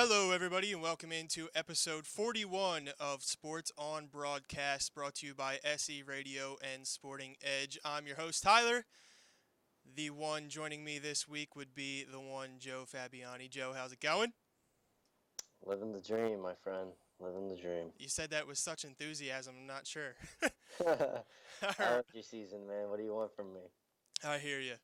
Hello, everybody, and welcome into episode 41 of Sports on Broadcast, brought to you by SE Radio and Sporting Edge. I'm your host, Tyler. The one joining me this week would be the one, Joe Fabiani. Joe, how's it going? Living the dream, my friend. Living the dream. You said that with such enthusiasm, I'm not sure. Allergy season, man. What do you want from me? I hear you.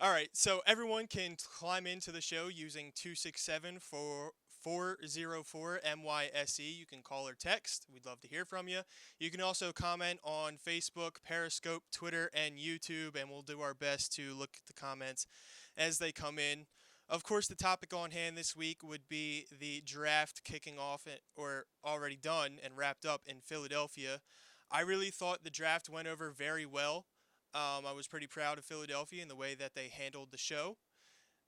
All right, so everyone can climb into the show using 267 404 MYSE. You can call or text. We'd love to hear from you. You can also comment on Facebook, Periscope, Twitter, and YouTube, and we'll do our best to look at the comments as they come in. Of course, the topic on hand this week would be the draft kicking off or already done and wrapped up in Philadelphia. I really thought the draft went over very well. I was pretty proud of Philadelphia in the way that they handled the show.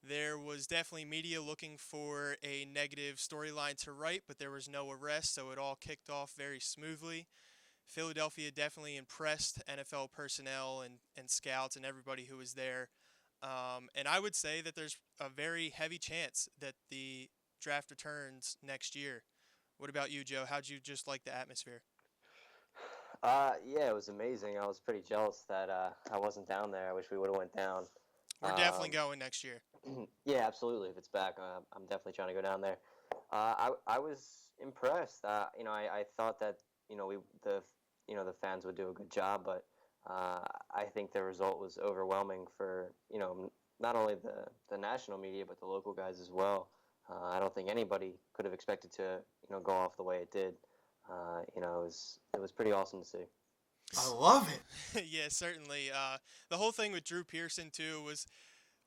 There was definitely media looking for a negative storyline to write, but there was no arrest, so it all kicked off very smoothly. Philadelphia definitely impressed NFL personnel and scouts and everybody who was there. And I would say that there's a very heavy chance that the draft returns next year. What about you, Joe? How'd you just like the atmosphere? Yeah, it was amazing. I was pretty jealous that I wasn't down there. I wish we would have went down. We're definitely Um, going next year. yeah, absolutely. If it's back, I'm definitely trying to go down there. I was impressed. I thought that we the fans would do a good job, but I think the result was overwhelming for not only the national media but the local guys as well. I don't think anybody could have expected to go off the way it did. It was pretty awesome to see. I love it. Yeah, certainly. The whole thing with Drew Pearson too was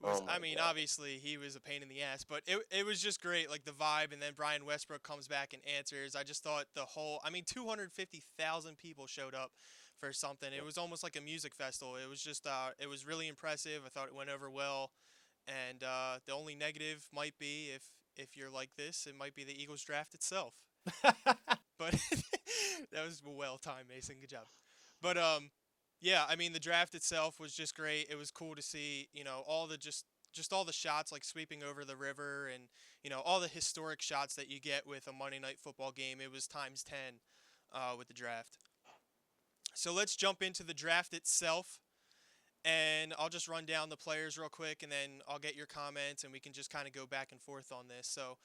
Oh I my mean, god. obviously he was a pain in the ass, but it was just great, like the vibe, and then Brian Westbrook comes back and answers. I just thought the whole, I mean, 250,000 people showed up for something. It was almost like a music festival. It was just, it was really impressive. I thought it went over well, and the only negative might be if you're like this, it might be the Eagles draft itself. But that was well timed, Mason. Good job. But yeah, I mean the draft itself was just great. It was cool to see, all the just all the shots like sweeping over the river and all the historic shots that you get with a Monday Night Football game. It was times 10 with the draft. So let's jump into the draft itself, and I'll just run down the players real quick, and then I'll get your comments, and we can just kind of go back and forth on this. So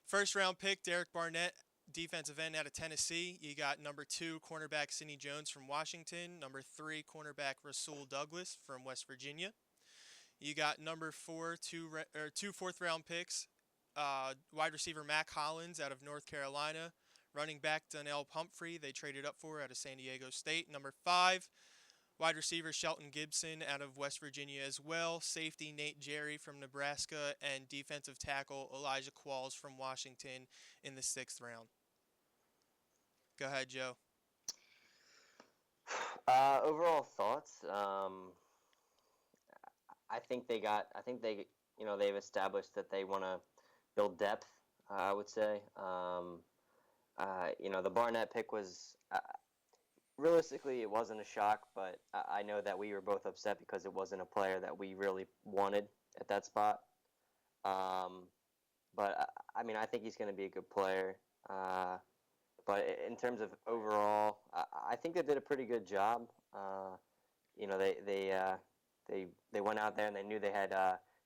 first round pick, Derek Barnett, defensive end out of Tennessee. You got number 2, cornerback Sidney Jones from Washington. Number 3, cornerback Rasul Douglas from West Virginia. You got number 4, two fourth round picks. Wide receiver Mac Hollins out of North Carolina. Running back Donnell Pumphrey, they traded up for out of San Diego State. Number 5, wide receiver Shelton Gibson out of West Virginia as well. Safety Nate Jerry from Nebraska. And defensive tackle Elijah Qualls from Washington in the 6th round. Go ahead, Joe. Overall thoughts. I think they've established that they want to build depth. I would say. The Barnett pick was realistically it wasn't a shock, but I know that we were both upset because it wasn't a player that we really wanted at that spot. Um, but I mean, I think he's going to be a good player. But in terms of overall, I think they did a pretty good job. Uh, they went out there and they knew they had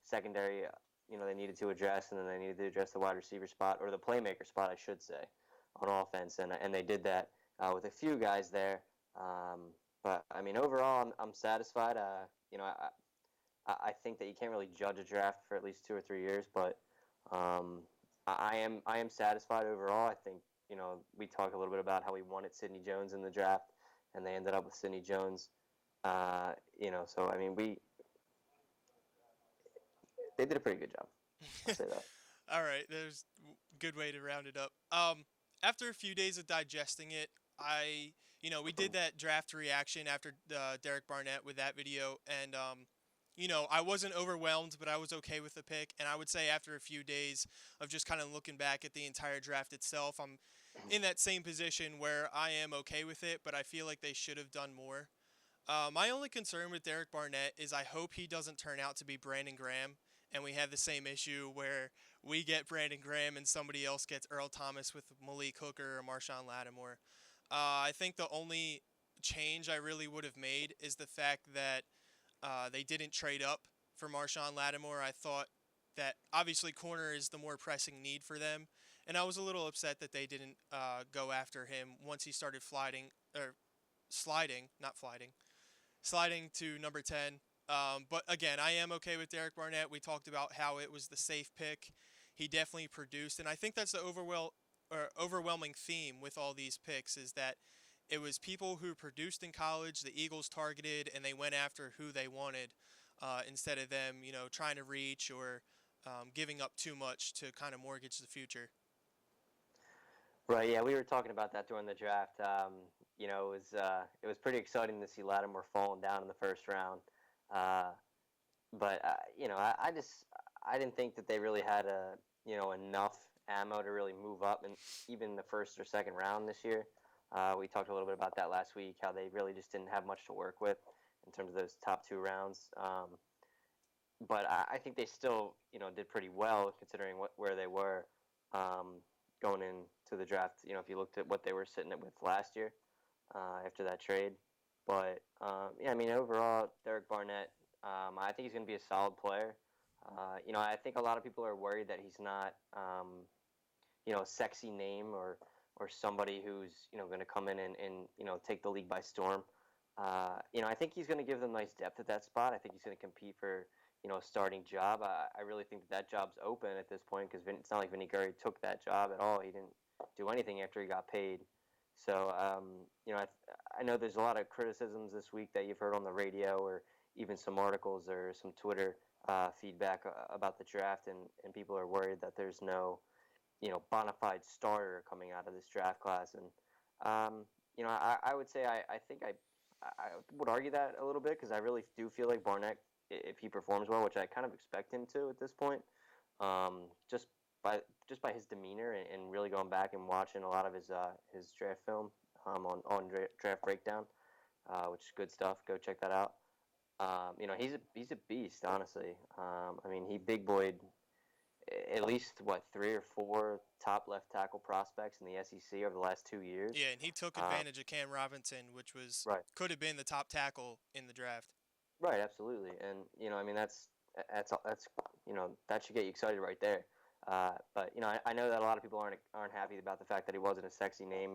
secondary. They needed to address, and then they needed to address the wide receiver spot or the playmaker spot, I should say, on offense, and they did that with a few guys there. But I mean, overall, I'm satisfied. I think that you can't really judge a draft for at least 2 or 3 years, but um, I am satisfied overall. I think we talked a little bit about how we wanted Sidney Jones in the draft, and they ended up with Sidney Jones. So I mean they did a pretty good job. I'll say that. All right, there's a good way to round it up. After a few days of digesting it, we did that draft reaction after Derek Barnett with that video, and I wasn't overwhelmed, but I was okay with the pick. And I would say after a few days of just kind of looking back at the entire draft itself, I'm in that same position where I am okay with it, but I feel like they should have done more. My only concern with Derek Barnett is I hope he doesn't turn out to be Brandon Graham, and we have the same issue where we get Brandon Graham and somebody else gets Earl Thomas with Malik Hooker or Marshawn Lattimore. I think the only change I really would have made is the fact that they didn't trade up for Marshawn Lattimore. I thought that obviously corner is the more pressing need for them, and I was a little upset that they didn't go after him once he started sliding to number 10. But again, I am okay with Derek Barnett. We talked about how it was the safe pick. He definitely produced, and I think that's the overwhelming theme with all these picks is that it was people who produced in college, the Eagles targeted, and they went after who they wanted instead of them, trying to reach or giving up too much to kind of mortgage the future. Right. Yeah, we were talking about that during the draft. It was pretty exciting to see Lattimore falling down in the first round. Uh, but I didn't think that they really had enough ammo to really move up, and even the first or second round this year. We talked a little bit about that last week, how they really just didn't have much to work with in terms of those top two rounds. But I think they still, did pretty well considering where they were going into the draft. If you looked at what they were sitting at with last year after that trade. But yeah, I mean, overall, Derek Barnett, I think he's going to be a solid player. I think a lot of people are worried that he's not, a sexy name or somebody who's going to come in and take the league by storm. I think he's going to give them nice depth at that spot. I think he's going to compete for a starting job. I really think that job's open at this point because it's not like Vinny Curry took that job at all. He didn't do anything after he got paid. So I know there's a lot of criticisms this week that you've heard on the radio or even some articles or some Twitter feedback about the draft, and people are worried that there's no bona fide starter coming out of this draft class. And I would say I think I would argue that a little bit because I really do feel like Barnett, if he performs well, which I kind of expect him to at this point, just by his demeanor and really going back and watching a lot of his draft film on Draft Breakdown, which is good stuff. Go check that out. He's a beast, honestly. I mean, he big boyed at least three or four top left tackle prospects in the SEC over the last 2 years. Yeah, and he took advantage of Cam Robinson, which was right. Could have been the top tackle in the draft. Right, absolutely, and I mean that's that should get you excited right there. But I know that a lot of people aren't happy about the fact that he wasn't a sexy name.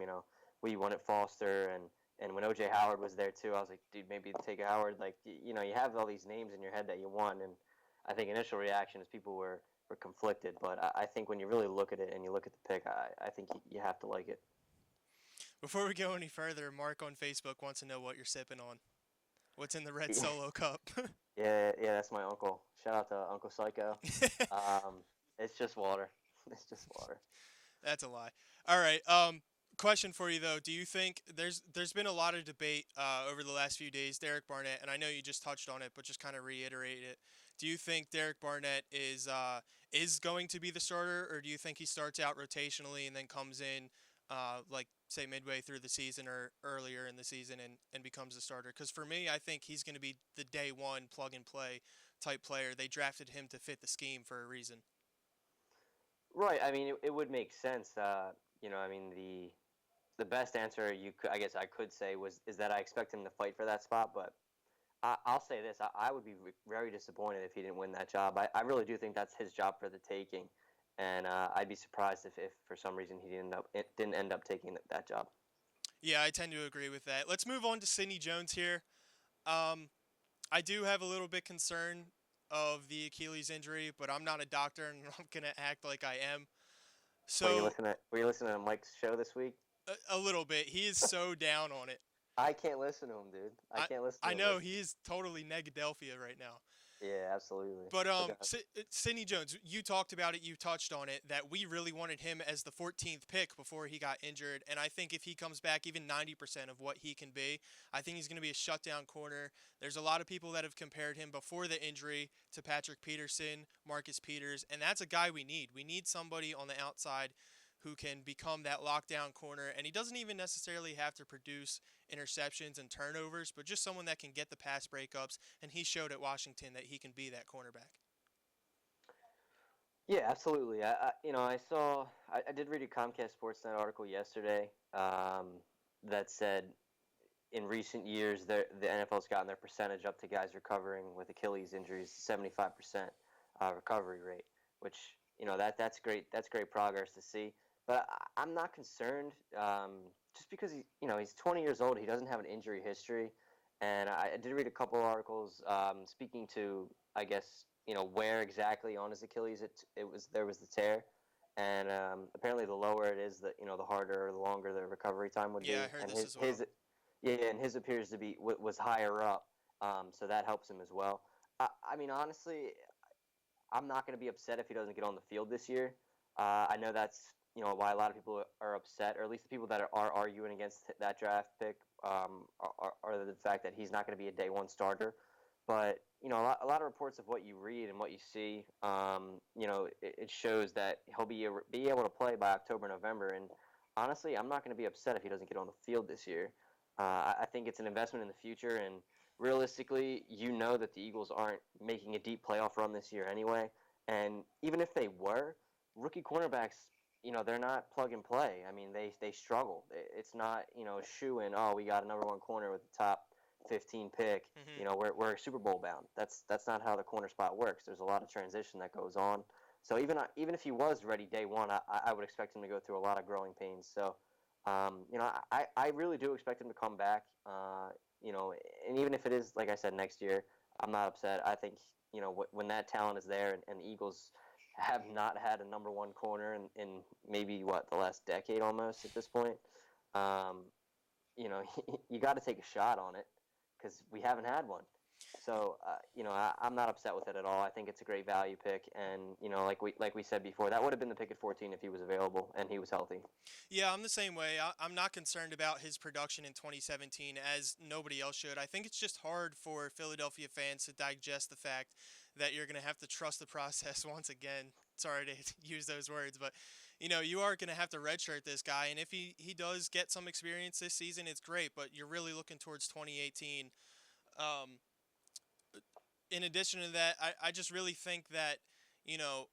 We wanted Foster, and when OJ Howard was there too, I was like, dude, maybe take Howard. Like you have all these names in your head that you want, and I think initial reaction is people were conflicted. But I think when you really look at it and you look at the pick, I think you have to like it. Before we go any further, Mark on Facebook wants to know what you're sipping on. What's in the red Solo cup? Yeah, that's my uncle. Shout out to Uncle Psycho. It's just water. It's just water. That's a lie. All right. Question for you though: do you think there's been a lot of debate over the last few days, Derek Barnett, and I know you just touched on it, but just kind of reiterate it. Do you think Derek Barnett is going to be the starter, or do you think he starts out rotationally and then comes in like say midway through the season or earlier in the season and becomes the starter? Because for me, I think he's going to be the day one plug and play type player. They drafted him to fit the scheme for a reason. Right. I mean, it would make sense. I mean, the best answer I could say is that I expect him to fight for that spot. But I'll say this: I would be very disappointed if he didn't win that job. I really do think that's his job for the taking, and I'd be surprised if for some reason he didn't end up taking that job. Yeah, I tend to agree with that. Let's move on to Sidney Jones here. I do have a little bit concern of the Achilles injury, but I'm not a doctor and I'm gonna act like I am. So were you listening to Mike's show this week? A little bit. He is so down on it. I can't listen to him, dude. I can't listen to him. I know he is totally Negadelphia right now. Yeah, absolutely. But Sidney Jones, you talked about it, you touched on it, that we really wanted him as the 14th pick before he got injured. And I think if he comes back even 90% of what he can be, I think he's going to be a shutdown corner. There's a lot of people that have compared him before the injury to Patrick Peterson, Marcus Peters, and that's a guy we need. We need somebody on the outside who can become that lockdown corner, and he doesn't even necessarily have to produce interceptions and turnovers, but just someone that can get the pass breakups, and he showed at Washington that he can be that cornerback. Yeah, absolutely. I saw, I did read a Comcast Sportsnet article yesterday that said in recent years, the NFL's gotten their percentage up to guys recovering with Achilles injuries, 75% recovery rate, which that's great. That's great progress to see. But I'm not concerned, just because he's 20 years old. He doesn't have an injury history, and I did read a couple articles speaking to, I guess, where exactly on his Achilles there was the tear. And apparently, the lower it is, the harder or the longer the recovery time would Yeah, be. I heard And this as well. yeah, and his appears to be was higher up, so that helps him as well. I mean, honestly, I'm not going to be upset if he doesn't get on the field this year. I know that's why a lot of people are upset, or at least the people that are arguing against that draft pick are the fact that he's not going to be a day one starter. But a lot of reports of what you read and what you see, it shows that he'll be able to play by October, November, and honestly, I'm not going to be upset if he doesn't get on the field this year. I think it's an investment in the future, and realistically, that the Eagles aren't making a deep playoff run this year anyway. And even if they were, rookie cornerbacks, they're not plug and play. I mean, they struggle. It's not, a shoe in. Oh, we got a number one corner with the top 15 pick. Hmm. We're Super Bowl bound. That's not how the corner spot works. There's a lot of transition that goes on. So even if he was ready day one, I would expect him to go through a lot of growing pains. So, I really do expect him to come back. And even if it is, like I said, next year, I'm not upset. I think, when that talent is there, and the Eagles have not had a number one corner in maybe, the last decade almost at this point, um, you got to take a shot on it because we haven't had one. So, I'm not upset with it at all. I think it's a great value pick, and like we said before, that would have been the pick at 14 if he was available and he was healthy. Yeah, I'm the same way. I'm not concerned about his production in 2017 as nobody else should. I think it's just hard for Philadelphia fans to digest the fact that you're going to have to trust the process once again. Sorry to use those words, but you are going to have to redshirt this guy. And if he does get some experience this season, it's great, but you're really looking towards 2018. Um, in addition to that, I just really think that, you know,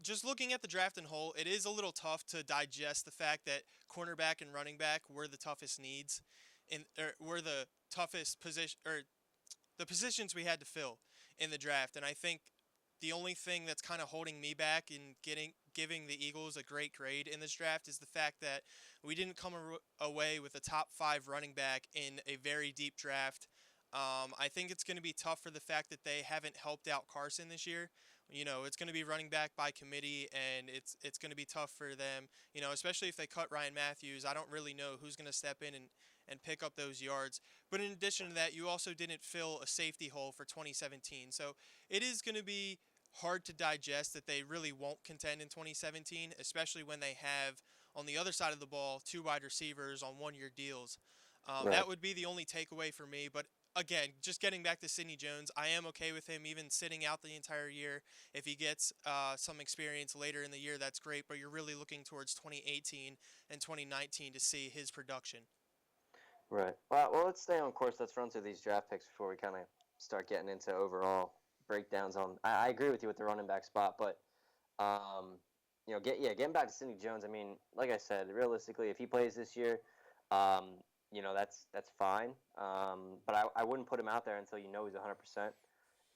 just looking at the draft in whole, it is a little tough to digest the fact that cornerback and running back were the toughest needs, or were the toughest position, or the positions we had to fill in the draft. And I think the only thing that's kind of holding me back in giving the Eagles a great grade in this draft is the fact that we didn't come away with a top five running back in a very deep draft. I think it's going to be tough for the fact that they haven't helped out Carson this year. It's going to be running back by committee, and it's going to be tough for them. Especially if they cut Ryan Matthews. I don't really know who's going to step in and pick up those yards. But in addition to that, you also didn't fill a safety hole for 2017. So it is going to be hard to digest that they really won't contend in 2017, especially when they have on the other side of the ball two wide receivers on 1 year deals. Right. That would be the only takeaway for me. But again, just getting back to Sidney Jones, I am okay with him even sitting out the entire year. If he gets some experience later in the year, that's great. But you're really looking towards 2018 and 2019 to see his production. Right. Well, let's stay on course. Let's run through these draft picks before we kind of start getting into overall breakdowns on. I agree with you with the running back spot, but getting back to Sidney Jones. I mean, like I said, realistically, if he plays this year, that's fine. But I wouldn't put him out there until he's 100%.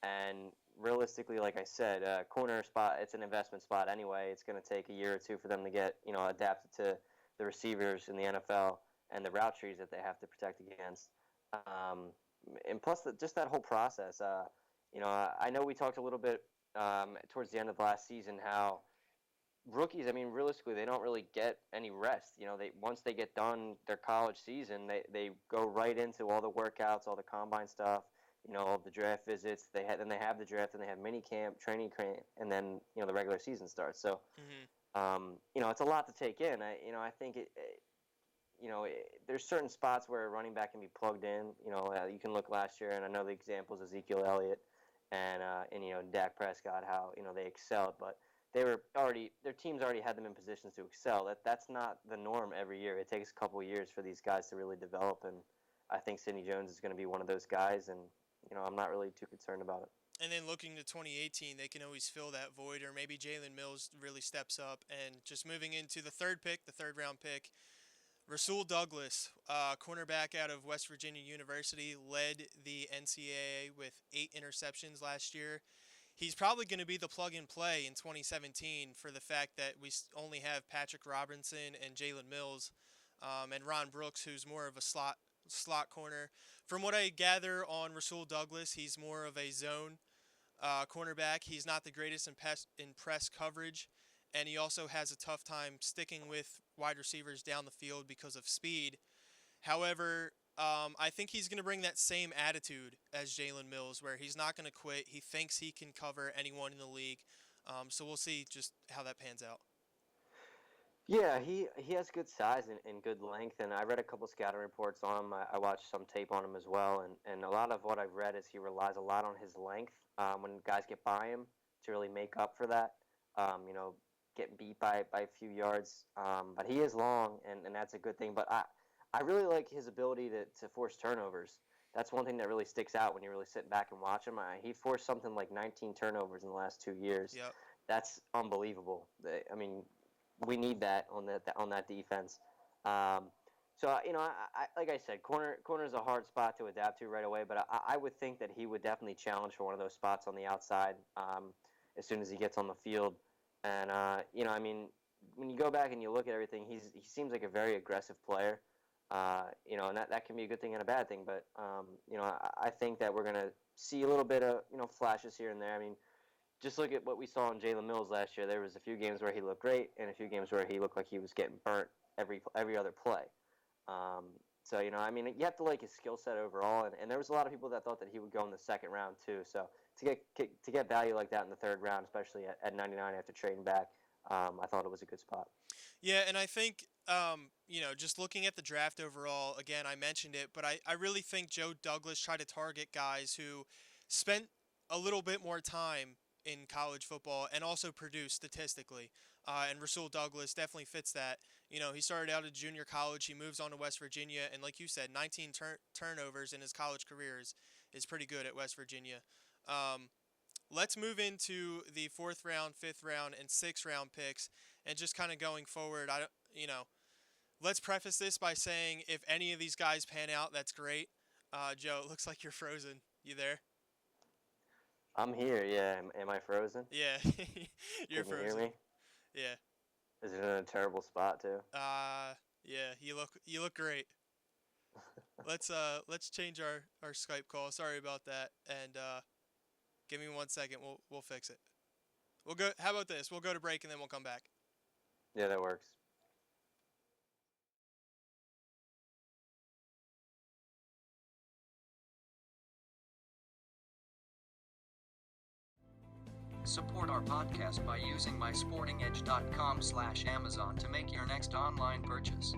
And realistically, like I said, corner spot, it's an investment spot anyway. It's going to take a year or two for them to get adapted to the receivers in the NFL and the route trees that they have to protect against. And plus, just that whole process. I know we talked a little bit towards the end of last season how rookies, I mean, realistically, they don't really get any rest. They once they get done their college season, they go right into all the workouts, all the combine stuff. All the draft visits. Then they have the draft, and they have mini camp, training camp, and then the regular season starts. So, Hmm. it's a lot to take in. I think there's certain spots where a running back can be plugged in. You can look last year, and I know the examples of Ezekiel Elliott and Dak Prescott, how they excelled, but their teams already had them in positions to excel. That's not the norm every year. It takes a couple of years for these guys to really develop, and I think Sidney Jones is going to be one of those guys, and I'm not really too concerned about it. And then looking to 2018, they can always fill that void, or maybe Jalen Mills really steps up. And just moving into the third pick, the third round pick, Rasul Douglas, cornerback out of West Virginia University, led the NCAA with 8 interceptions last year. He's probably going to be the plug and play in 2017 for the fact that we only have Patrick Robinson and Jalen Mills, and Ron Brooks, who's more of a slot corner. From what I gather on Rasul Douglas, he's more of a zone cornerback. He's not the greatest in press coverage, and he also has a tough time sticking with wide receivers down the field because of speed. However, I think he's going to bring that same attitude as Jalen Mills, where he's not going to quit. He thinks he can cover anyone in the league. So we'll see just how that pans out. Yeah, he has good size and good length, and I read a couple scouting reports on him. I watched some tape on him as well, and a lot of what I've read is he relies a lot on his length when guys get by him to really make up for that. Getting beat by a few yards, but he is long, and that's a good thing. But I really like his ability to force turnovers. That's one thing that really sticks out when you really sit back and watch him. He forced something like 19 turnovers in the last 2 years. Yep. That's unbelievable. I mean, we need that on that defense. Like I said, corner is a hard spot to adapt to right away. But I would think that he would definitely challenge for one of those spots on the outside as soon as he gets on the field. And when you go back and you look at everything, he seems like a very aggressive player. And that can be a good thing and a bad thing. But I think that we're gonna see a little bit of flashes here and there. I mean, just look at what we saw in Jalen Mills last year. There was a few games where he looked great, and a few games where he looked like he was getting burnt every other play. You have to like his skill set overall, and there was a lot of people that thought that he would go in the second round too. So to get value like that in the third round, especially at 99 after trading back, I thought it was a good spot. Yeah, and I think, just looking at the draft overall, again, I mentioned it, but I really think Joe Douglas tried to target guys who spent a little bit more time in college football and also produced statistically. And Rasul Douglas definitely fits that. He started out at junior college, he moves on to West Virginia, and like you said, 19 turnovers in his college career is pretty good at West Virginia. Let's move into the 4th round, 5th round, and 6th round picks, and just kind of going forward. Let's preface this by saying if any of these guys pan out, that's great. Joe, it looks like you're frozen. You there? I'm here. Yeah. Am I frozen? Yeah, you're Can you frozen. hear me? Yeah. Is it in a terrible spot too? Yeah. You look great. Let's change our Skype call. Sorry about that. And give me 1 second. We'll fix it. We'll go. How about this? We'll go to break and then we'll come back. Yeah, that works. Support our podcast by using mysportingedge.com/Amazon to make your next online purchase.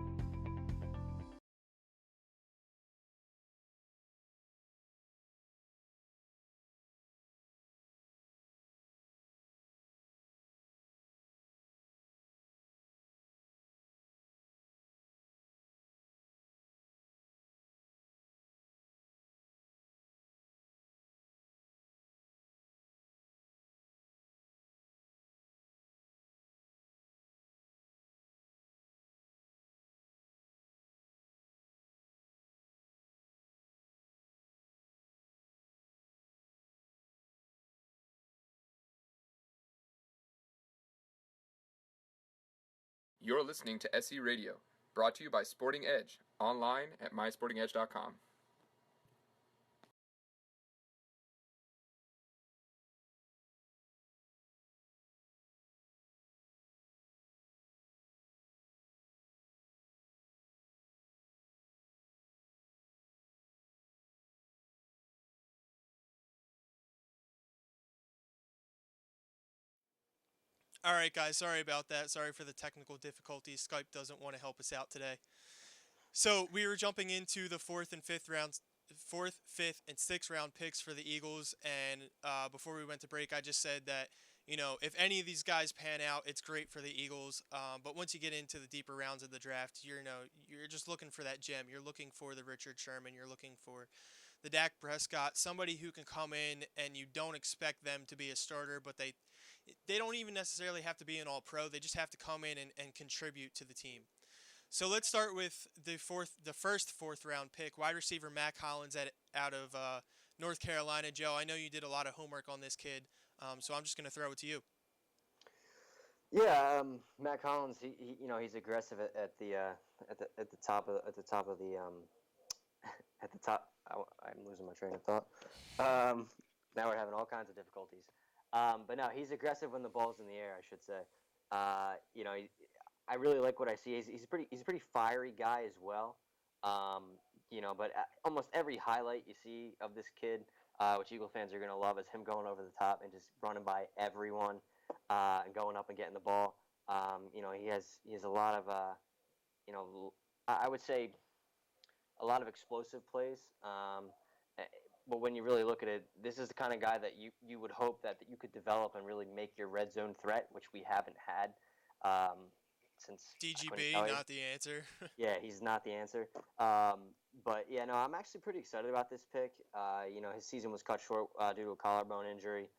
You're listening to SE Radio, brought to you by Sporting Edge, online at mysportingedge.com. All right, guys. Sorry about that. Sorry for the technical difficulties. Skype doesn't want to help us out today. So we were jumping into the 4th and 5th rounds, 4th, 5th, and 6th round picks for the Eagles. And before we went to break, I just said that if any of these guys pan out, it's great for the Eagles. But once you get into the deeper rounds of the draft, you're just looking for that gem. You're looking for the Richard Sherman. You're looking for the Dak Prescott, somebody who can come in and you don't expect them to be a starter, but they don't even necessarily have to be an all-pro. They just have to come in and contribute to the team. So let's start with the first fourth round pick, wide receiver Mac Hollins out of North Carolina. Joe, I know you did a lot of homework on this kid, so I'm just going to throw it to you. Yeah, Matt Collins. He's aggressive at the top of the at the top. I'm losing my train of thought. Now we're having all kinds of difficulties. But no, he's aggressive when the ball's in the air, I should say. I really like what I see. He's a pretty fiery guy as well. But almost every highlight you see of this kid, which Eagle fans are gonna love, is him going over the top and just running by everyone, and going up and getting the ball. He has a lot of I would say a lot of explosive plays. But when you really look at it, this is the kind of guy that you would hope that you could develop and really make your red zone threat, which we haven't had since DGB, not the answer. Yeah, he's not the answer. But yeah, no, I'm actually pretty excited about this pick. His season was cut short due to a collarbone injury.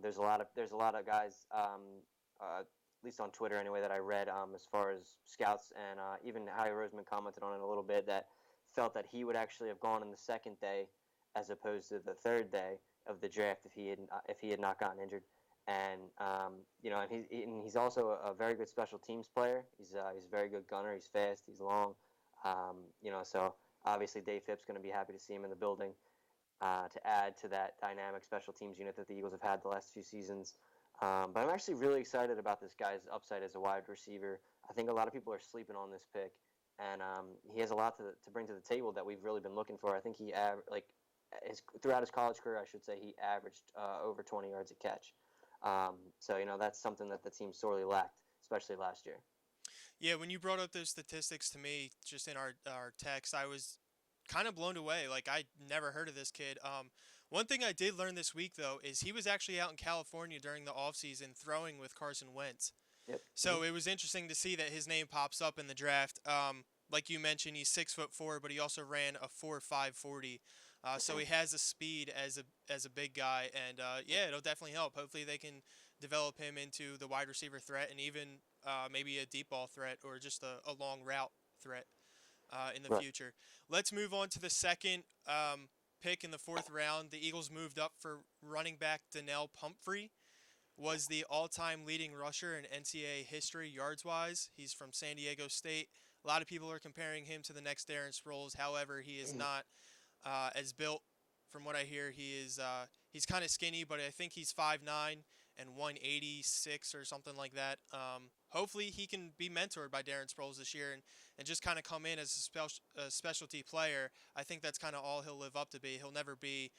There's a lot of guys, at least on Twitter anyway, that I read as far as scouts, and even Howie Roseman commented on it a little bit, that felt that he would actually have gone in the second day as opposed to the third day of the draft if he had not gotten injured. And he's also a very good special teams player. He's a very good gunner. He's fast. He's long. So obviously Dave Phipp's going to be happy to see him in the building to add to that dynamic special teams unit that the Eagles have had the last few seasons. But I'm actually really excited about this guy's upside as a wide receiver. I think a lot of people are sleeping on this pick, and he has a lot to bring to the table that we've really been looking for. I think throughout his college career, I should say, he averaged over 20 yards a catch. So that's something that the team sorely lacked, especially last year. Yeah, when you brought up those statistics to me, just in our text, I was kind of blown away. Like, I never heard of this kid. One thing I did learn this week, though, is he was actually out in California during the offseason throwing with Carson Wentz. Yep. So it was interesting to see that his name pops up in the draft. Like you mentioned, he's 6'4", but he also ran a 4.5 40. So he has the speed as a big guy, and yeah, it'll definitely help. Hopefully they can develop him into the wide receiver threat, and even maybe a deep ball threat, or just a long route threat in the future. Let's move on to the second pick in the fourth round. The Eagles moved up for running back Donnell Pumphrey. Was the all-time leading rusher in NCAA history yards-wise. He's from San Diego State. A lot of people are comparing him to the next Darren Sproles. However, he is not as built. From what I hear, he's kind of skinny, but I think he's 5'9" and 186 or something like that. Hopefully he can be mentored by Darren Sproles this year and just kind of come in as a specialty player. I think that's kind of all he'll live up to be. He'll never be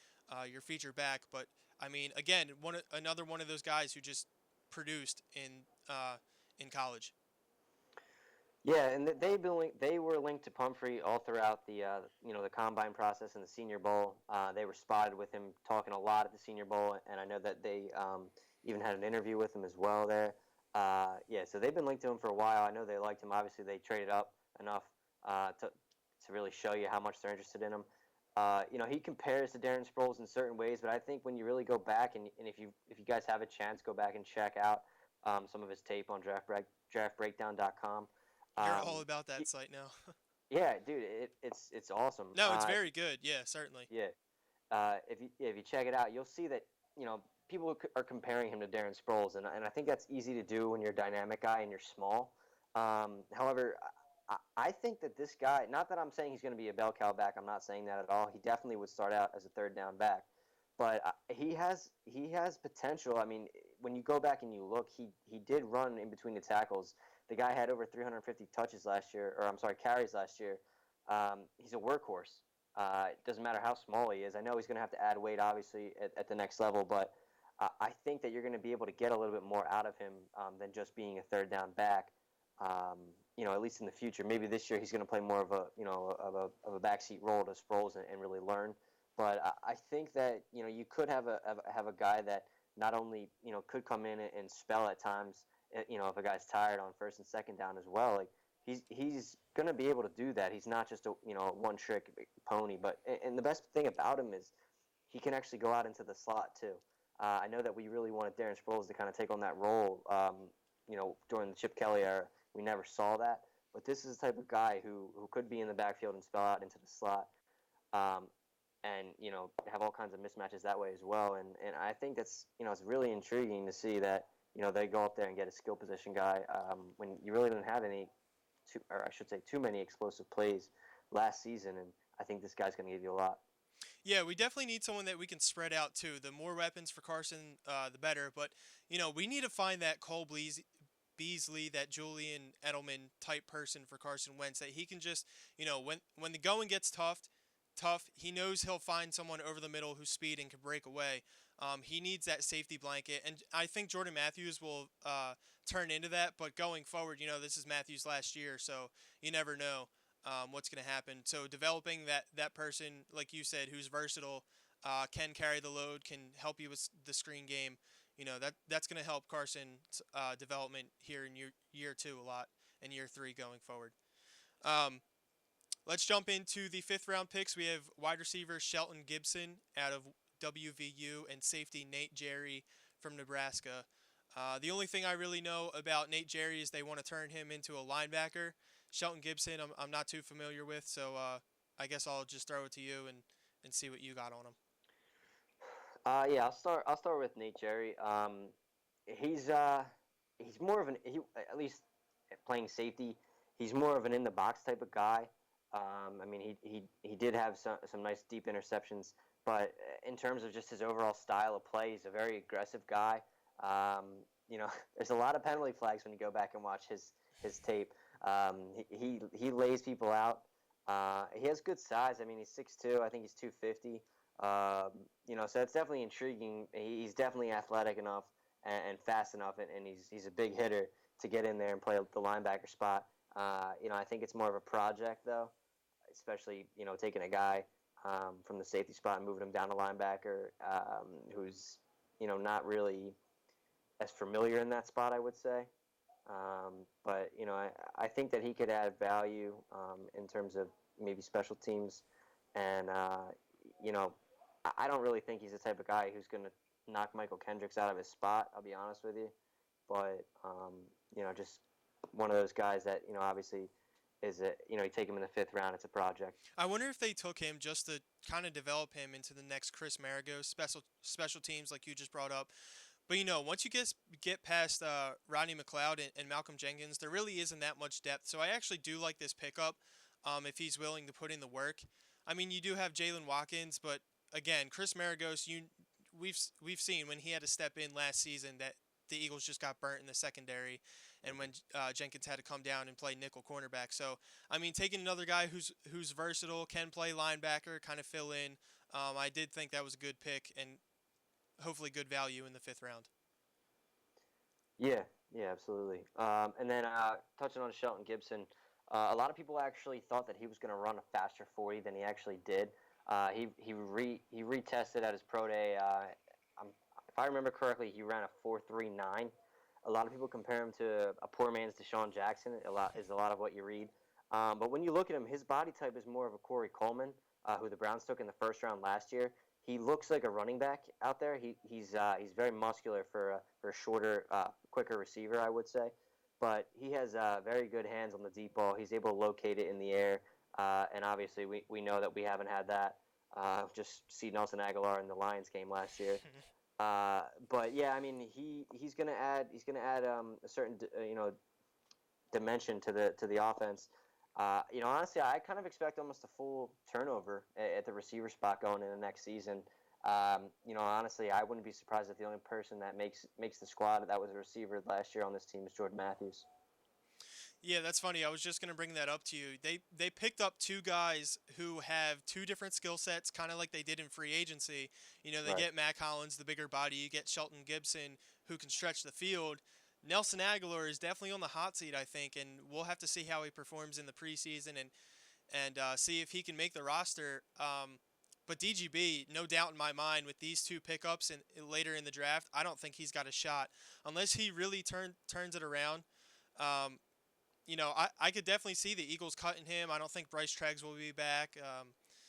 your feature back, but I mean, again, another one of those guys who just produced in college. Yeah, and they were linked to Pumphrey all throughout the combine process and the Senior Bowl. They were spotted with him talking a lot at the Senior Bowl, and I know that they even had an interview with him as well there. So they've been linked to him for a while. I know they liked him. Obviously, they traded up enough to really show you how much they're interested in him. He compares to Darren Sproles in certain ways, but I think when you really go back and if you guys have a chance, go back and check out some of his tape on draftbreakdown.com. You're all about that site now. Yeah, dude, it's awesome. No, it's very good. Yeah, certainly. Yeah, if you check it out, you'll see that people are comparing him to Darren Sproles, and I think that's easy to do when you're a dynamic guy and you're small. However, I think that this guy, not that I'm saying he's going to be a bell cow back, I'm not saying that at all. He definitely would start out as a third down back, but he has potential. I mean, when you go back and you look, he did run in between the tackles. The guy had over 350 carries last year. He's a workhorse. It doesn't matter how small he is. I know he's going to have to add weight, obviously, at the next level, but I think that you're going to be able to get a little bit more out of him than just being a third down back. At least in the future. Maybe this year he's going to play more of a backseat role to Sproles and really learn. But I think that you could have a guy that not only could come in and spell at times. If a guy's tired on first and second down as well, like he's going to be able to do that. He's not just a one trick pony. But and the best thing about him is he can actually go out into the slot too. I know that we really wanted Darren Sproles to kind of take on that role. During the Chip Kelly era, we never saw that. But this is the type of guy who could be in the backfield and spell out into the slot, and have all kinds of mismatches that way as well. And I think that's it's really intriguing to see that they go up there and get a skill position guy when you really didn't have too many explosive plays last season. And I think this guy's going to give you a lot. Yeah, we definitely need someone that we can spread out too. The more weapons for Carson, the better. But we need to find that Cole Beasley, that Julian Edelman type person for Carson Wentz, that he can just, when the going gets tough, he knows he'll find someone over the middle who's speed and can break away. He needs that safety blanket, and I think Jordan Matthews will turn into that. But going forward, this is Matthews' last year, so you never know what's going to happen. So developing that person, like you said, who's versatile, can carry the load, can help you with the screen game. That's going to help Carson's development here in year 2 a lot, and year 3 going forward. Let's jump into the 5th round picks. We have wide receiver Shelton Gibson out of WVU and safety Nate Jerry from Nebraska. The only thing I really know about Nate Jerry is they want to turn him into a linebacker. Shelton Gibson, I'm not too familiar with, so I guess I'll just throw it to you and see what you got on him. Yeah, I'll start with Nate Jerry. He's more of at least playing safety. He's more of an in the box type of guy. I mean, he did have some nice deep interceptions, but in terms of just his overall style of play, he's a very aggressive guy. There's a lot of penalty flags when you go back and watch his tape. He lays people out. He has good size. I mean, he's 6'2". I think he's 250. So it's definitely intriguing. He's definitely athletic enough and fast enough, and he's a big hitter to get in there and play the linebacker spot. I think it's more of a project though, especially taking a guy from the safety spot and moving him down to linebacker, who's not really as familiar in that spot, I would say. But I think that he could add value in terms of maybe special teams, and I don't really think he's the type of guy who's going to knock Michael Kendricks out of his spot. I'll be honest with you, but just one of those guys that obviously is you take him in the 5th round. It's a project. I wonder if they took him just to kind of develop him into the next Chris Marigot, special teams like you just brought up. But once you get past Rodney McLeod and Malcolm Jenkins, there really isn't that much depth. So I actually do like this pickup if he's willing to put in the work. I mean, you do have Jalen Watkins, but again, Chris Maragos, we've seen when he had to step in last season that the Eagles just got burnt in the secondary, and when Jenkins had to come down and play nickel cornerback. So I mean, taking another guy who's versatile, can play linebacker, kind of fill in. I did think that was a good pick and hopefully good value in the 5th round. Yeah, absolutely. And then touching on Shelton Gibson, a lot of people actually thought that he was going to run a faster 40 than he actually did. He retested at his pro day. If I remember correctly, he ran a 4.39. A lot of people compare him to a poor man's Deshaun Jackson. A lot of what you read. But when you look at him, his body type is more of a Corey Coleman, who the Browns took in the 1st round last year. He looks like a running back out there. He's very muscular for a shorter, quicker receiver, I would say. But he has very good hands on the deep ball. He's able to locate it in the air. And obviously, we know that we haven't had that. Just see Nelson Aguilar in the Lions game last year. But yeah, I mean, he's gonna add a certain dimension to the offense. Honestly, I kind of expect almost a full turnover at the receiver spot going into next season. Honestly, I wouldn't be surprised if the only person that makes the squad that was a receiver last year on this team is Jordan Matthews. Yeah, that's funny. I was just going to bring that up to you. They picked up 2 guys who have 2 different skill sets, kind of like they did in free agency. They Right. get Mac Hollins, the bigger body. You get Shelton Gibson, who can stretch the field. Nelson Aguilar is definitely on the hot seat, I think, and we'll have to see how he performs in the preseason and see if he can make the roster. But DGB, no doubt in my mind, with these 2 pickups and later in the draft, I don't think he's got a shot unless he really turns it around. I could definitely see the Eagles cutting him. I don't think Bryce Treggs will be back.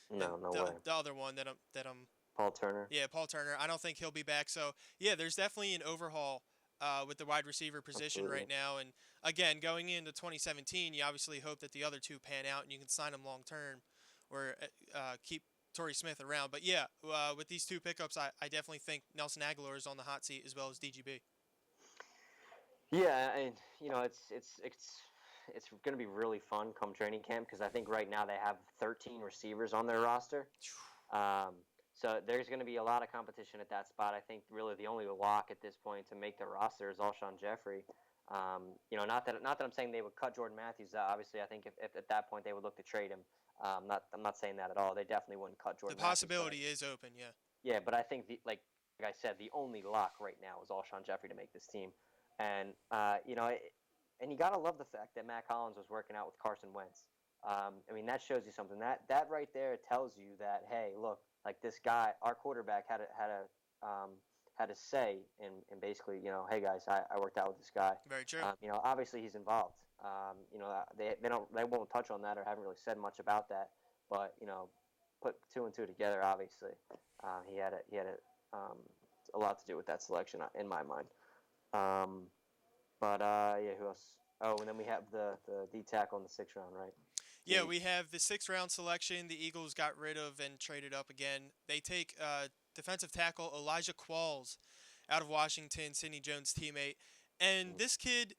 And No, no the way. the other one that I'm Paul Turner. yeah, Paul Turner. I don't think he'll be back. So yeah, there's definitely an overhaul with the wide receiver position Absolutely. right now. And again, going into 2017, you obviously hope that the other two pan out and you can sign them long term, or keep Torrey Smith around. But yeah, with these two pickups, I definitely think Nelson Aguilar is on the hot seat as well as DGB. Yeah, and it's going to be really fun come training camp because I think right now they have 13 receivers on their roster. So there's going to be a lot of competition at that spot. I think really the only lock at this point to make the roster is Alshon Jeffrey. Not that I'm saying they would cut Jordan Matthews. Obviously, I think if at that point they would look to trade him. I'm not saying that at all. They definitely wouldn't cut Jordan. The possibility is open, yeah. Yeah, but I think like I said, the only lock right now is Alshon Jeffrey to make this team. And and you gotta love the fact that Matt Collins was working out with Carson Wentz. I mean, that shows you something. That right there tells you that, hey, look, like this guy, our quarterback had a say in basically, hey guys, I worked out with this guy. Very true. Obviously he's involved. They won't touch on that or haven't really said much about that. But put two and two together. Obviously, he had a lot to do with that selection in my mind. Yeah, who else? Oh, and then we have the D tackle in the 6th round, right? Yeah, we have the 6th round selection. The Eagles got rid of and traded up again. They take defensive tackle Elijah Qualls out of Washington, Sidney Jones' teammate. And this kid,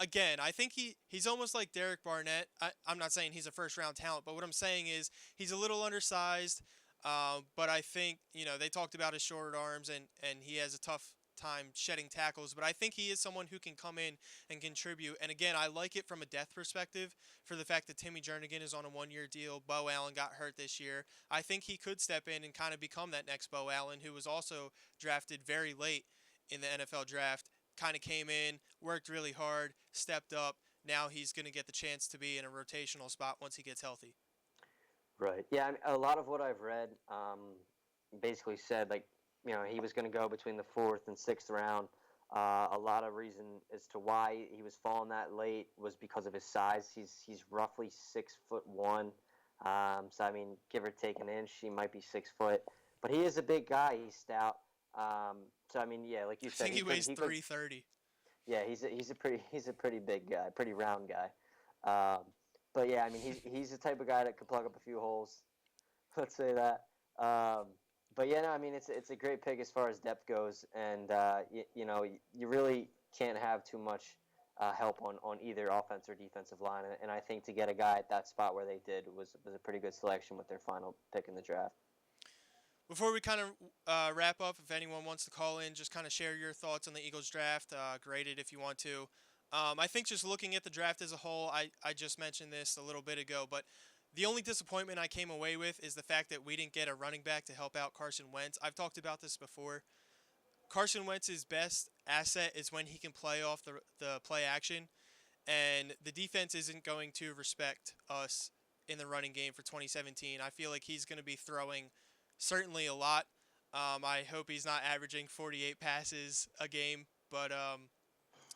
again, I think he's almost like Derek Barnett. I'm not saying he's a first-round talent, but what I'm saying is he's a little undersized. But I think, they talked about his short arms, and he has a tough time shedding tackles, but I think he is someone who can come in and contribute. And again, I like it from a depth perspective for the fact that Timmy Jernigan is on a 1-year deal. Bo Allen got hurt this year. I think he could step in and kind of become that next Bo Allen, who was also drafted very late in the NFL draft. Kind of came in, worked really hard, stepped up. Now he's going to get the chance to be in a rotational spot once he gets healthy. Right. Yeah, I mean, a lot of what I've read basically said, like, he was going to go between the 4th and 6th round. A lot of reason as to why he was falling that late was because of his size. He's roughly 6'1". So I mean, give or take an inch, he might be 6 foot. But he is a big guy. He's stout. So I mean, yeah, like you said, I think he weighs 330. Yeah, he's a pretty big guy, pretty round guy. But yeah, I mean, he's the type of guy that could plug up a few holes. Let's say that. But yeah, no, I mean, it's a great pick as far as depth goes, and you really can't have too much help on either offense or defensive line, and I think to get a guy at that spot where they did was a pretty good selection with their final pick in the draft. Before we kind of wrap up, if anyone wants to call in, just kind of share your thoughts on the Eagles draft, grade it if you want to. I think just looking at the draft as a whole, I just mentioned this a little bit ago, but the only disappointment I came away with is the fact that we didn't get a running back to help out Carson Wentz. I've talked about this before. Carson Wentz's best asset is when he can play off the play action, and the defense isn't going to respect us in the running game for 2017. I feel like he's going to be throwing certainly a lot. I hope he's not averaging 48 passes a game, but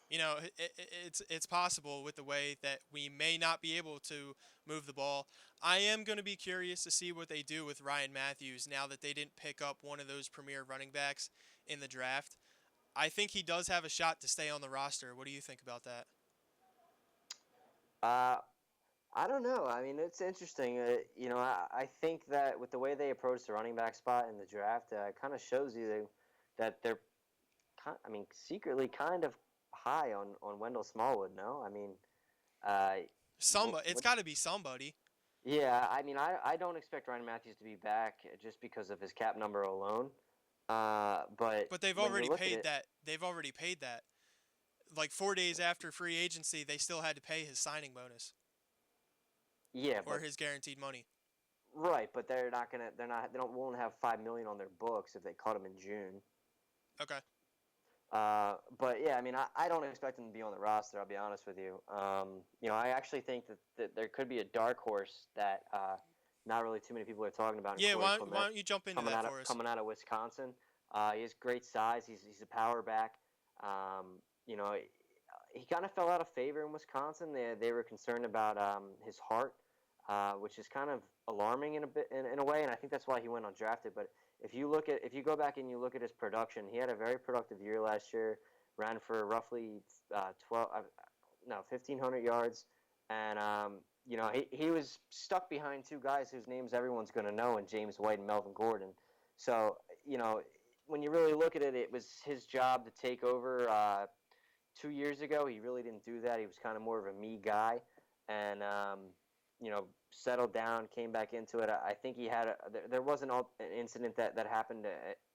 it's possible with the way that we may not be able to move the ball. I am going to be curious to see what they do with Ryan Matthews now that they didn't pick up one of those premier running backs in the draft. I think he does have a shot to stay on the roster. What do you think about that? I don't know. I mean, it's interesting. I think that with the way they approach the running back spot in the draft, it kind of shows you that they're, secretly kind of high on Wendell Smallwood. No, I mean, It's got to be somebody. Yeah, I mean, I don't expect Ryan Matthews to be back just because of his cap number alone. But they've already paid that. They've already paid that. Like 4 days after free agency, they still had to pay his signing bonus. Yeah, or his guaranteed money. Right, but they won't have $5 million on their books if they cut him in June. Okay. But yeah, I mean, I don't expect him to be on the roster. I'll be honest with you. I actually think that there could be a dark horse that not really too many people are talking about. Yeah, why don't you jump into that for us? Coming out of Wisconsin, he has great size. He's a power back. he kind of fell out of favor in Wisconsin. They were concerned about his heart, which is kind of alarming in a bit in a way, and I think that's why he went undrafted. But if you go back and you look at his production, he had a very productive year last year. Ran for roughly 1,500 yards, and he was stuck behind two guys whose names everyone's going to know, and James White and Melvin Gordon. So when you really look at it, it was his job to take over. 2 years ago, he really didn't do that. He was kind of more of a me guy, and settled down, came back into it. I think he had there was an incident that happened.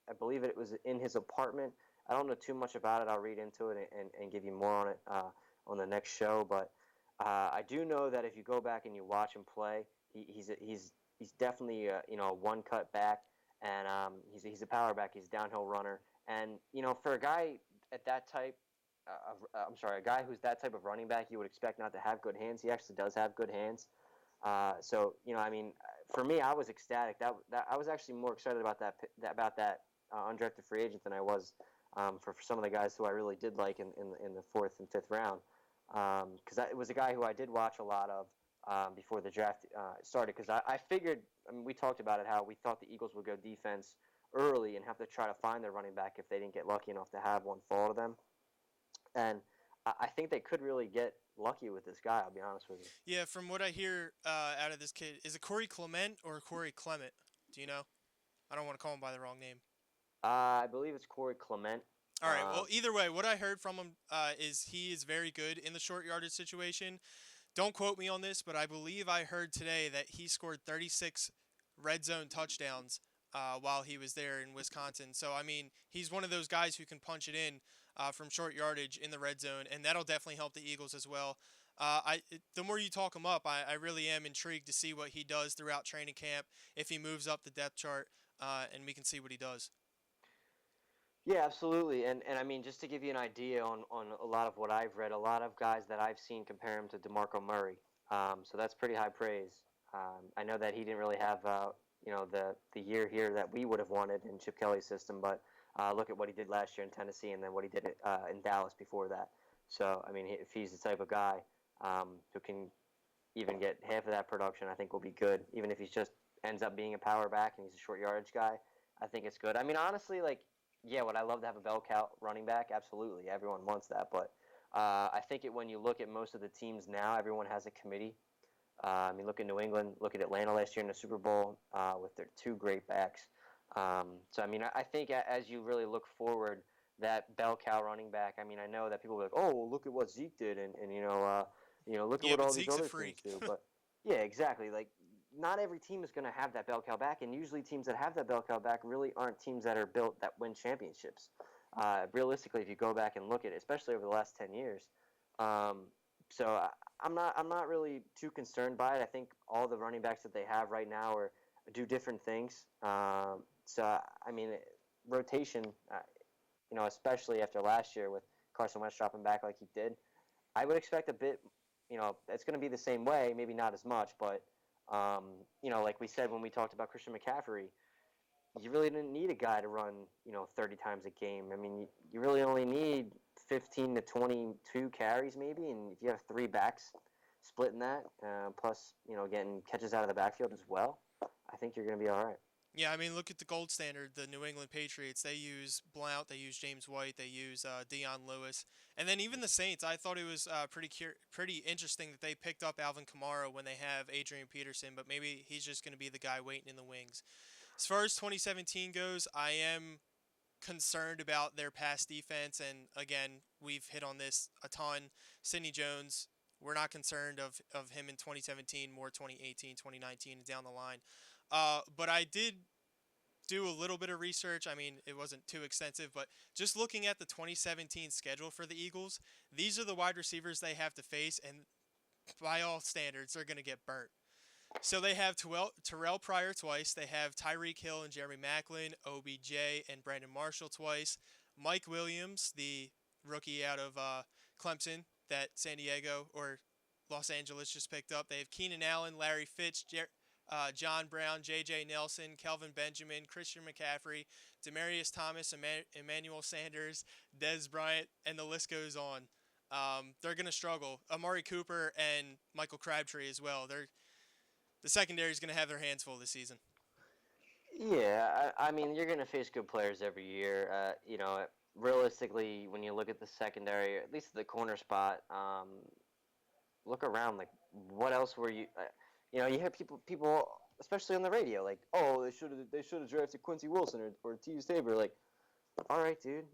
I believe it was in his apartment. I don't know too much about it. I'll read into it and give you more on it on the next show. But I do know that if you go back and you watch him play, he's definitely a one cut back, and he's a power back. He's a downhill runner, and for a guy at that type. A guy who's that type of running back, you would expect not to have good hands. He actually does have good hands. For me, I was ecstatic. That I was actually more excited about that undrafted free agent than I was for some of the guys who I really did like in the fourth and fifth round. Because it was a guy who I did watch a lot of before the draft started. Because I figured, we talked about it, how we thought the Eagles would go defense early and have to try to find their running back if they didn't get lucky enough to have one fall to them. And I think they could really get lucky with this guy, I'll be honest with you. Yeah, from what I hear out of this kid, is it Corey Clement or Corey Clement? Do you know? I don't want to call him by the wrong name. I believe it's Corey Clement. All right, well, either way, what I heard from him is he is very good in the short yardage situation. Don't quote me on this, but I believe I heard today that he scored 36 red zone touchdowns while he was there in Wisconsin. So, he's one of those guys who can punch it in from short yardage in the red zone, and that'll definitely help the Eagles as well. The more you talk him up, I really am intrigued to see what he does throughout training camp, if he moves up the depth chart, and we can see what he does. Yeah, absolutely. And just to give you an idea on a lot of what I've read, a lot of guys that I've seen compare him to DeMarco Murray. So that's pretty high praise. I know that he didn't really have the year here that we would have wanted in Chip Kelly's system, but look at what he did last year in Tennessee, and then what he did in Dallas before that. So, if he's the type of guy who can even get half of that production, I think will be good. Even if he just ends up being a power back and he's a short yardage guy, I think it's good. Honestly, would I love to have a bell cow running back? Absolutely. Everyone wants that. But I think when you look at most of the teams now, everyone has a committee. Look at New England, look at Atlanta last year in the Super Bowl with their two great backs. I think as you really look forward, that bell cow running back, I know that people will be like, oh, well, look at what Zeke did, and look at what all Zeke's these other teams do. But yeah, exactly. Not every team is going to have that bell cow back, and usually teams that have that bell cow back really aren't teams that are built that win championships. Realistically, if you go back and look at it, especially over the last 10 years. So I'm not really too concerned by it. I think all the running backs that they have right now do different things. Rotation, especially after last year with Carson Wentz dropping back like he did, I would expect a bit. It's going to be the same way, maybe not as much, but like we said when we talked about Christian McCaffrey, you really didn't need a guy to run 30 times a game. You really only need 15 to 22 carries maybe, and if you have three backs splitting that, plus getting catches out of the backfield as well, I think you're going to be all right. Yeah, look at the gold standard, the New England Patriots. They use Blount, they use James White, they use Deion Lewis. And then even the Saints, I thought it was pretty interesting that they picked up Alvin Kamara when they have Adrian Peterson, but maybe he's just going to be the guy waiting in the wings. As far as 2017 goes, I am concerned about their pass defense, and again, we've hit on this a ton. Sidney Jones, we're not concerned of him in 2017, more 2018, 2019, and down the line. But I did do a little bit of research. It wasn't too extensive, but just looking at the 2017 schedule for the Eagles, these are the wide receivers they have to face, and by all standards, they're going to get burnt. So they have Terrell Pryor twice. They have Tyreek Hill and Jeremy Maclin, OBJ and Brandon Marshall twice. Mike Williams, the rookie out of Clemson that San Diego or Los Angeles just picked up. They have Keenan Allen, Larry Fitz, John Brown, J.J. Nelson, Kelvin Benjamin, Christian McCaffrey, Demaryius Thomas, Emmanuel Sanders, Dez Bryant, and the list goes on. they're going to struggle. Amari Cooper and Michael Crabtree as well. The secondary is going to have their hands full this season. Yeah, I mean, you're going to face good players every year. Realistically, when you look at the secondary, at least the corner spot, look around. Like, what else were you? You hear people, especially on the radio, like, oh, they should have drafted Quincy Wilson or T. Tabor. Like, all right, dude.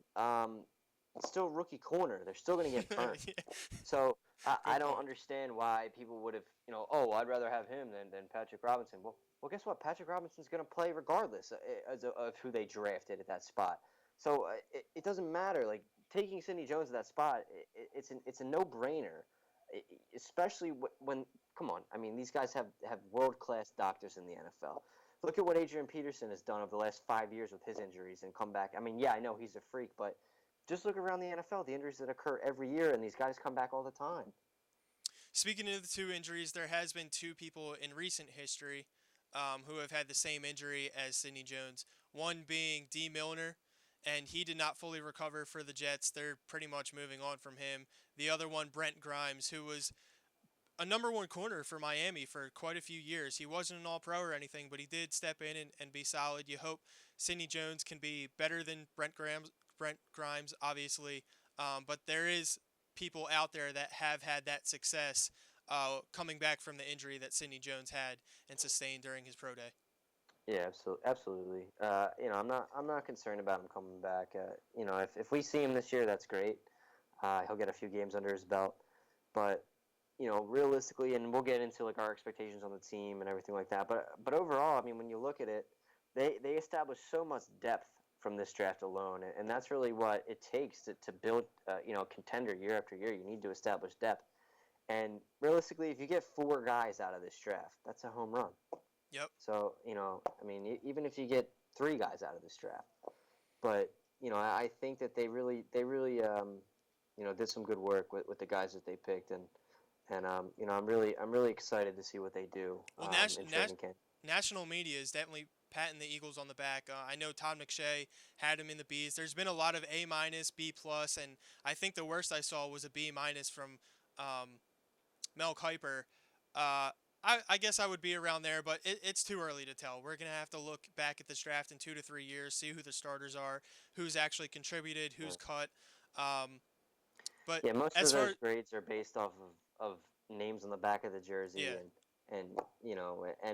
It's still rookie corner. They're still going to get burned. Yeah. So I don't point. understand why people would have, oh, I'd rather have him than Patrick Robinson. Well, guess what? Patrick Robinson's going to play regardless of who they drafted at that spot. So it doesn't matter. Like, taking Sidney Jones at that spot, it's a no-brainer, especially when, come on, I mean, these guys have world-class doctors in the NFL. Look at what Adrian Peterson has done over the last 5 years with his injuries and come back. I mean, yeah, I know he's a freak, but just look around the NFL, the injuries that occur every year, and these guys come back all the time. Speaking of the two injuries, there has been two people in recent history who have had the same injury as Sidney Jones. One being D. Milner, and he did not fully recover for the Jets. They're pretty much moving on from him. The other one, Brent Grimes, who was a number one corner for Miami for quite a few years. He wasn't an all-pro or anything, but he did step in and be solid. You hope Sidney Jones can be better than Brent Grimes, obviously. But there is people out there that have had that success coming back from the injury that Sidney Jones had and sustained during his pro day. Yeah, absolutely. I'm not concerned about him coming back. If we see him this year, that's great. He'll get a few games under his belt, but realistically, and we'll get into like our expectations on the team and everything like that. But overall, I mean, when you look at it, they establish so much depth from this draft alone, and that's really what it takes to build a contender year after year. You need to establish depth, and realistically, if you get 4 guys out of this draft, that's a home run. Yep. So I mean, even if you get 3 guys out of this draft, but I think that they really did some good work with the guys that they picked, and I'm really excited to see what they do. Well, in training camp. national media is definitely patting the Eagles on the back. I know Todd McShay had him in the Bs. There's been a lot of A-, B+, and I think the worst I saw was a B- from Mel Kiper. I guess I would be around there, but it's too early to tell. We're going to have to look back at this draft in 2 to 3 years, see who the starters are, who's actually contributed, who's cut. But Yeah, most of as those far grades are based off of names on the back of the jersey, Yeah. and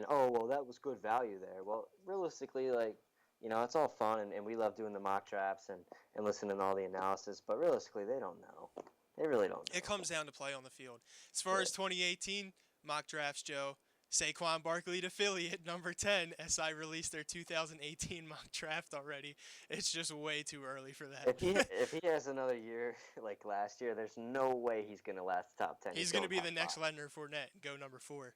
oh, well, that was good value there. Well, realistically, like, it's all fun, and we love doing the mock drafts and listening to all the analysis, but realistically, they don't know. They really don't know. it comes down to play on the field. As far as 2018 mock drafts, Joe, Saquon Barkley to Philly at number 10. SI released their 2018 mock draft already. It's just way too early for that. If he has another year like last year, there's no way he's going to last top 10. He's going to be top the next 5. Leonard Fournette and go number 4.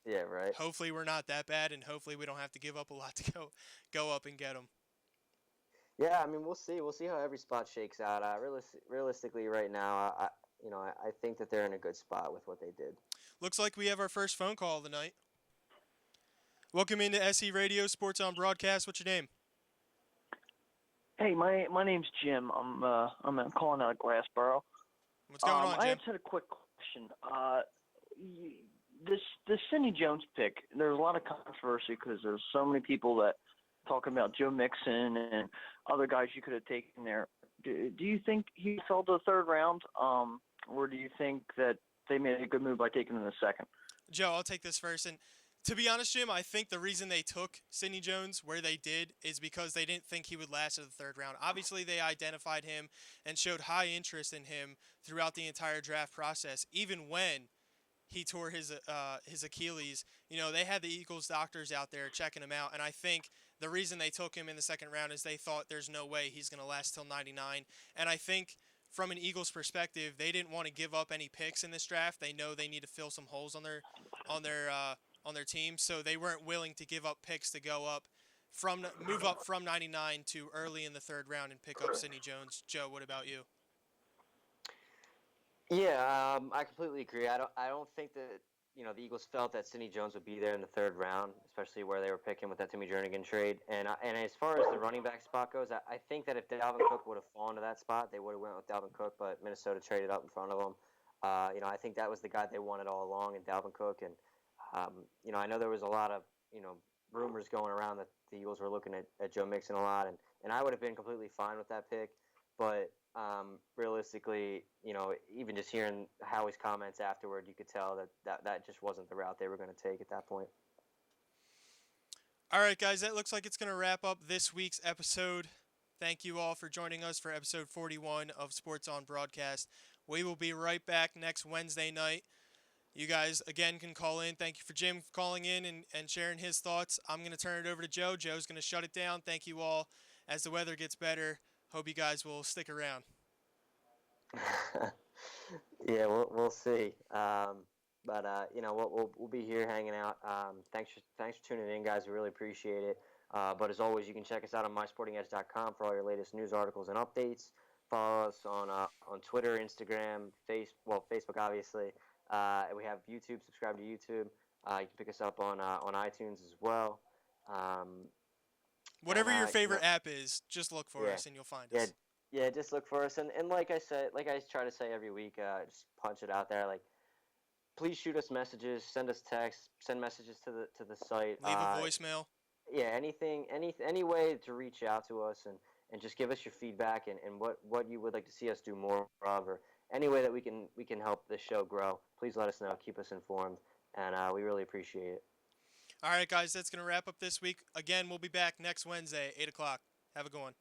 Yeah, right. Hopefully we're not that bad, and hopefully we don't have to give up a lot to go up and get him. Yeah, I mean, we'll see. We'll see how every spot shakes out. Realistically, right now, I think that they're in a good spot with what they did. Looks like we have our first phone call of the night. Welcome into SE Radio Sports on Broadcast. What's your name? Hey, my name's Jim. I'm calling out of Glassboro. What's going on, I Jim? just had a quick question. This Sidney Jones pick, there's a lot of controversy because there's so many people that talking about Joe Mixon and other guys you could have taken there. Do you think he fell to the 3rd round, or do you think that they made a good move by taking him in the 2nd? Joe, I'll take this first. And to be honest, Jim, I think the reason they took Sidney Jones where they did is because they didn't think he would last to the 3rd round. Obviously, they identified him and showed high interest in him throughout the entire draft process, even when he tore his Achilles. They had the Eagles doctors out there checking him out, and I think the reason they took him in the 2nd round is they thought there's no way he's going to last till 99. And I think from an Eagles perspective, they didn't want to give up any picks in this draft. They know they need to fill some holes on their team, so they weren't willing to give up picks to move up from 99 to early in the 3rd round and pick up Sidney Jones. Joe, what about you? Yeah, I completely agree. I don't think that the Eagles felt that Sidney Jones would be there in the third round, especially where they were picking with that Timmy Jernigan trade. And as far as the running back spot goes, I think that if Dalvin Cook would have fallen to that spot, they would have went with Dalvin Cook, but Minnesota traded up in front of him. I think that was the guy they wanted all along in Dalvin Cook. And, I know there was a lot of, rumors going around that the Eagles were looking at Joe Mixon a lot, and I would have been completely fine with that pick. But realistically, even just hearing Howie's comments afterward, you could tell that just wasn't the route they were going to take at that point. All right, guys, that looks like it's going to wrap up this week's episode. Thank you all for joining us for episode 41 of Sports on Broadcast. We will be right back next Wednesday night. You guys, again, can call in. Thank you for Jim calling in and sharing his thoughts. I'm going to turn it over to Joe. Joe's going to shut it down. Thank you all. As the weather gets better, hope you guys will stick around. Yeah, we'll see. We'll be here hanging out. Thanks for tuning in, guys. We really appreciate it. But as always, you can check us out on mysportingedge.com for all your latest news articles and updates. Follow us on Twitter, Instagram, Facebook, obviously. We have YouTube. Subscribe to YouTube. You can pick us up on iTunes as well. Whatever your favorite app is, just look for us and you'll find us. Yeah, just look for us. And like I try to say every week, just punch it out there. Like, please shoot us messages, send us texts, send messages to the site. Leave a voicemail. Yeah, any way to reach out to us and just give us your feedback and what you would like to see us do more of, or any way that we can help this show grow. Please let us know. Keep us informed, and we really appreciate it. All right, guys, that's going to wrap up this week. Again, we'll be back next Wednesday, 8 o'clock. Have a good one.